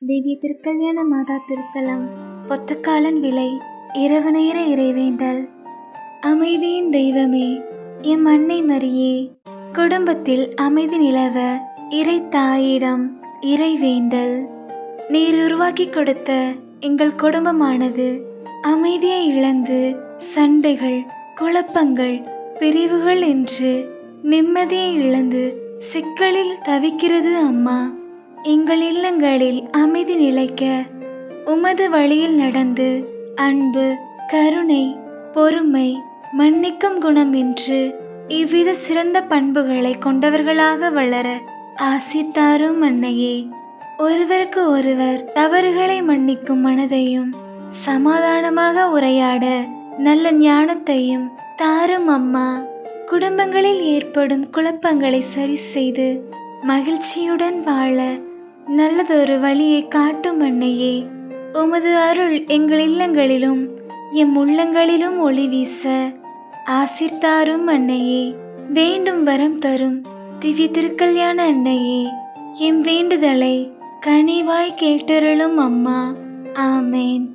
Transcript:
தேவி திருக்கல்யாண மாதா திருத்தலம் ஒத்தக்காலன் விலை இரவு நேர இறைவேண்டல். அமைதியின் தெய்வமே, எம் அன்னை மரியே, குடும்பத்தில் அமைதி நிலவ இறை தாயிடம் இறைவேண்டல். நீர் உருவாக்கி கொடுத்த எங்கள் குடும்பமானது அமைதியை இழந்து சண்டைகள், குழப்பங்கள், பிரிவுகள் என்று நிம்மதியை இழந்து சிக்கலில் தவிக்கிறது அம்மா. எங்கள் இல்லங்களில் அமைதி நிலைக்க உமது வழியில் நடந்து அன்பு, கருணை, பொறுமை, மன்னிக்கும் குணம் என்று இவ்வித சிறந்த பண்புகளை கொண்டவர்களாக வளர ஆசித்தாரும் அன்னையே. ஒருவருக்கு ஒருவர் தவறுகளை மன்னிக்கும் மனதையும் சமாதானமாக உரையாட நல்ல ஞானத்தையும் தாரும் அம்மா. குடும்பங்களில் ஏற்படும் குழப்பங்களை சரி செய்து மகிழ்ச்சியுடன் வாழ நல்லதொரு வழியை காட்டும் அன்னையே. உமது அருள் எங்கள் இல்லங்களிலும் எம் உள்ளங்களிலும் ஒளி வீச ஆசிர்த்தாரும் அன்னையே. வேண்டும் வரம் தரும் திவ்ய திருக்கல்யாண அன்னையே, எம் வேண்டுதலை கனிவாய் கேட்டருளும் அம்மா. ஆமேன்.